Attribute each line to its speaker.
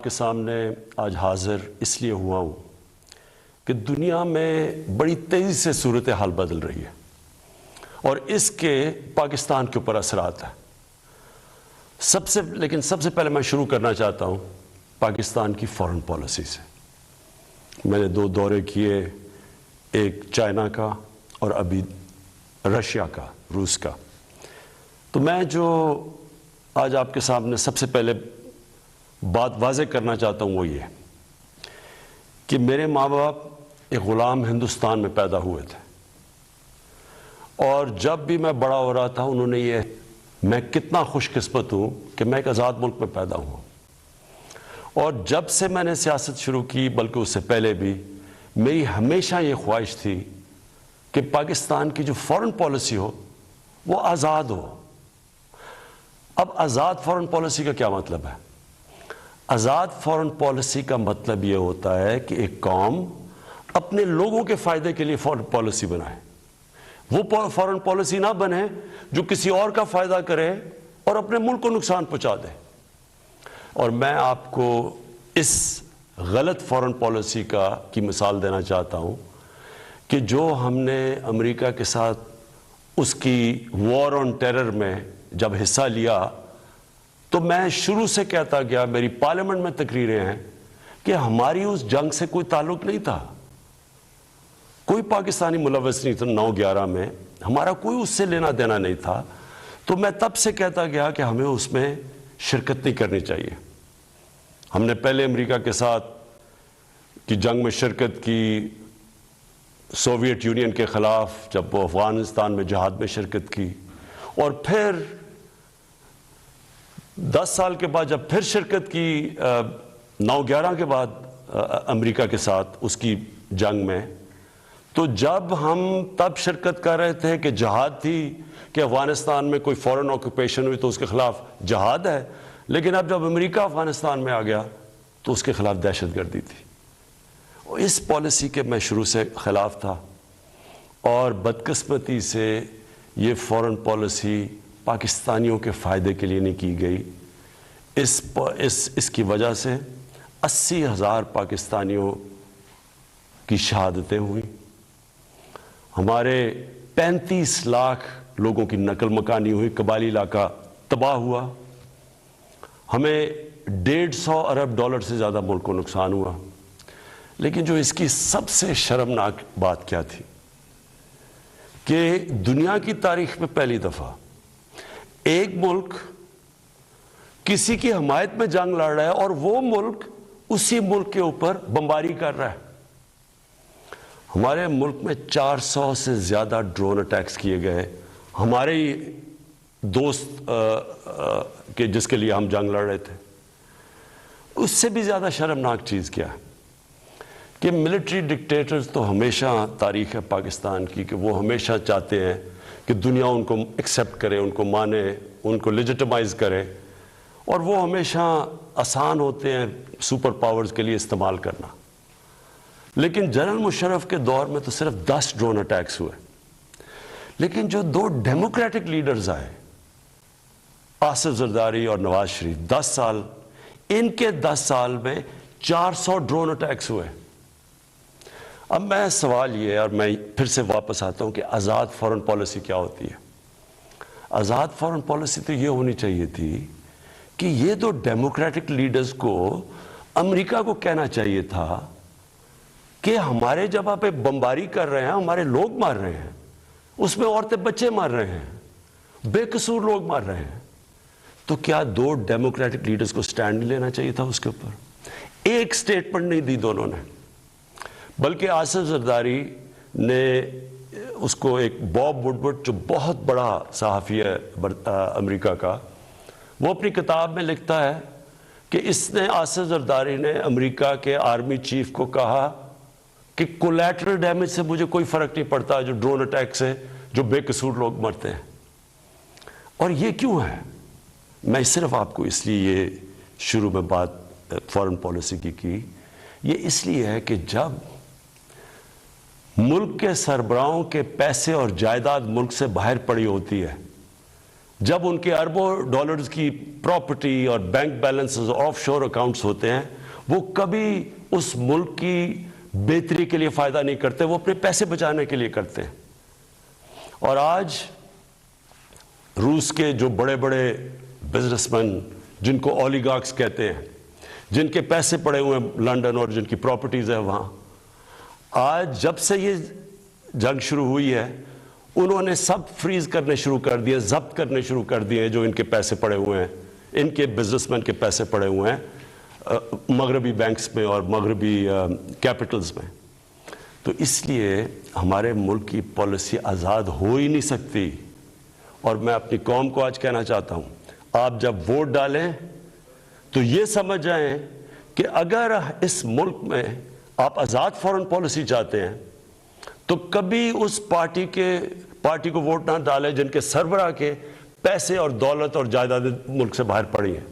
Speaker 1: کے سامنے آج حاضر اس لیے ہوا ہوں کہ دنیا میں بڑی تیزی سے صورتحال بدل رہی ہے اور اس کے پاکستان کے اوپر اثرات ہیں۔ لیکن سب سے پہلے میں شروع کرنا چاہتا ہوں پاکستان کی فارن پالیسی سے۔ میں نے 2 دورے کیے، ایک چائنا کا اور ابھی رشیا کا، روس کا۔ تو میں جو آج آپ کے سامنے سب سے پہلے بات واضح کرنا چاہتا ہوں وہ یہ کہ میرے ماں باپ ایک غلام ہندوستان میں پیدا ہوئے تھے، اور جب بھی میں بڑا ہو رہا تھا انہوں نے میں کتنا خوش قسمت ہوں کہ میں ایک آزاد ملک میں پیدا ہوا۔ اور جب سے میں نے سیاست شروع کی، بلکہ اس سے پہلے بھی، میری ہمیشہ یہ خواہش تھی کہ پاکستان کی جو فارن پالیسی ہو وہ آزاد ہو۔ اب آزاد فارن پالیسی کا کیا مطلب ہے؟ آزاد فارن پالیسی کا مطلب یہ ہوتا ہے کہ ایک قوم اپنے لوگوں کے فائدے کے لیے فارن پالیسی بنائے، وہ فارن پالیسی نہ بنے جو کسی اور کا فائدہ کرے اور اپنے ملک کو نقصان پہنچا دے۔ اور میں آپ کو اس غلط فارن پالیسی کی مثال دینا چاہتا ہوں کہ جو ہم نے امریکہ کے ساتھ اس کی وار آن ٹیرر میں جب حصہ لیا تو میں شروع سے کہتا گیا، میری پارلیمنٹ میں تقریریں ہیں کہ ہماری اس جنگ سے کوئی تعلق نہیں تھا، کوئی پاکستانی ملوث نہیں تھا۔ 9/11 میں ہمارا کوئی اس سے لینا دینا نہیں تھا۔ تو میں تب سے کہتا گیا کہ ہمیں اس میں شرکت نہیں کرنی چاہیے۔ ہم نے پہلے امریکہ کے ساتھ کی جنگ میں شرکت کی، سوویت یونین کے خلاف جب وہ افغانستان میں جہاد میں شرکت کی، اور پھر 10 سال کے بعد جب پھر شرکت کی 9/11 کے بعد امریکہ کے ساتھ اس کی جنگ میں، تو جب ہم تب شرکت کر رہے تھے کہ جہاد تھی کہ افغانستان میں کوئی فورن آکوپیشن ہوئی تو اس کے خلاف جہاد ہے، لیکن اب جب امریکہ افغانستان میں آ گیا تو اس کے خلاف دہشت گردی تھی۔ اس پالیسی کے میں شروع سے خلاف تھا، اور بدقسمتی سے یہ فارن پالیسی پاکستانیوں کے فائدے کے لیے نہیں کی گئی۔ اس کی وجہ سے 80,000 پاکستانیوں کی شہادتیں ہوئیں، ہمارے 35 لاکھ لوگوں کی نقل مکانی ہوئی، قبائلی علاقہ تباہ ہوا، ہمیں $150 ارب سے زیادہ ملک کو نقصان ہوا۔ لیکن جو اس کی سب سے شرمناک بات کیا تھی کہ دنیا کی تاریخ میں پہلی دفعہ ایک ملک کسی کی حمایت میں جنگ لڑ رہا ہے اور وہ ملک اسی ملک کے اوپر بمباری کر رہا ہے۔ ہمارے ملک میں 400 سے زیادہ ڈرون اٹیکس کیے گئے، ہمارے دوست کہ جس کے لیے ہم جنگ لڑ رہے تھے۔ اس سے بھی زیادہ شرمناک چیز کیا ہے کہ ملٹری ڈکٹیٹرز تو ہمیشہ تاریخ ہے پاکستان کی کہ وہ ہمیشہ چاہتے ہیں کہ دنیا ان کو ایکسیپٹ کرے، ان کو مانے، ان کو لیجٹمائز کرے، اور وہ ہمیشہ آسان ہوتے ہیں سپر پاورز کے لیے استعمال کرنا۔ لیکن جنرل مشرف کے دور میں تو صرف 10 ڈرون اٹیکس ہوئے، لیکن جو 2 ڈیموکریٹک لیڈرز آئے، آصف زرداری اور نواز شریف، 10 سال، ان کے 10 سال میں 400 ڈرون اٹیکس ہوئے۔ اب میں سوال یہ، اور میں پھر سے واپس آتا ہوں کہ آزاد فارن پالیسی کیا ہوتی ہے؟ آزاد فارن پالیسی تو یہ ہونی چاہیے تھی کہ یہ 2 ڈیموکریٹک لیڈرز کو امریکہ کو کہنا چاہیے تھا کہ ہمارے جب آپ بمباری کر رہے ہیں، ہمارے لوگ مار رہے ہیں، اس میں عورتیں بچے مار رہے ہیں، بے قصور لوگ مار رہے ہیں، تو کیا 2 ڈیموکریٹک لیڈرز کو سٹینڈ نہیں لینا چاہیے تھا اس کے اوپر؟ ایک سٹیٹمنٹ نہیں دی دونوں نے، بلکہ آصف زرداری نے اس کو ایک باب وڈورڈ جو بہت بڑا صحافی ہے امریکہ کا، وہ اپنی کتاب میں لکھتا ہے کہ آصف زرداری نے امریکہ کے آرمی چیف کو کہا کہ کولیٹرل ڈیمیج سے مجھے کوئی فرق نہیں پڑتا، جو ڈرون اٹیک سے جو بے قصور لوگ مرتے ہیں۔ اور یہ کیوں ہے؟ میں صرف آپ کو اس لیے یہ شروع میں بات فارن پالیسی کی، یہ اس لیے ہے کہ جب ملک کے سربراہوں کے پیسے اور جائیداد ملک سے باہر پڑی ہوتی ہے جب ان کے اربوں ڈالرز کی پراپرٹی اور بینک بیلنسز آف شور اکاؤنٹس ہوتے ہیں، وہ کبھی اس ملک کی بہتری کے لیے فائدہ نہیں کرتے، وہ اپنے پیسے بچانے کے لیے کرتے ہیں۔ اور آج روس کے جو بڑے بڑے بزنس مین، جن کو اولیگارکس کہتے ہیں، جن کے پیسے پڑے ہوئے ہیں لنڈن اور جن کی پراپرٹیز ہیں وہاں، آج جب سے یہ جنگ شروع ہوئی ہے انہوں نے سب فریز کرنے شروع کر دیے، ضبط کرنے شروع کر دیے جو ان کے پیسے پڑے ہوئے ہیں، ان کے بزنس مین کے پیسے پڑے ہوئے ہیں مغربی بینکس میں اور مغربی کیپٹلز میں۔ تو اس لیے ہمارے ملک کی پالیسی آزاد ہو ہی نہیں سکتی۔ اور میں اپنی قوم کو آج کہنا چاہتا ہوں، آپ جب ووٹ ڈالیں تو یہ سمجھ جائیں کہ اگر اس ملک میں آپ آزاد فورن پالیسی چاہتے ہیں تو کبھی اس پارٹی کو ووٹ نہ ڈالیں جن کے سربراہ کے پیسے اور دولت اور جائیدادیں ملک سے باہر پڑی ہیں۔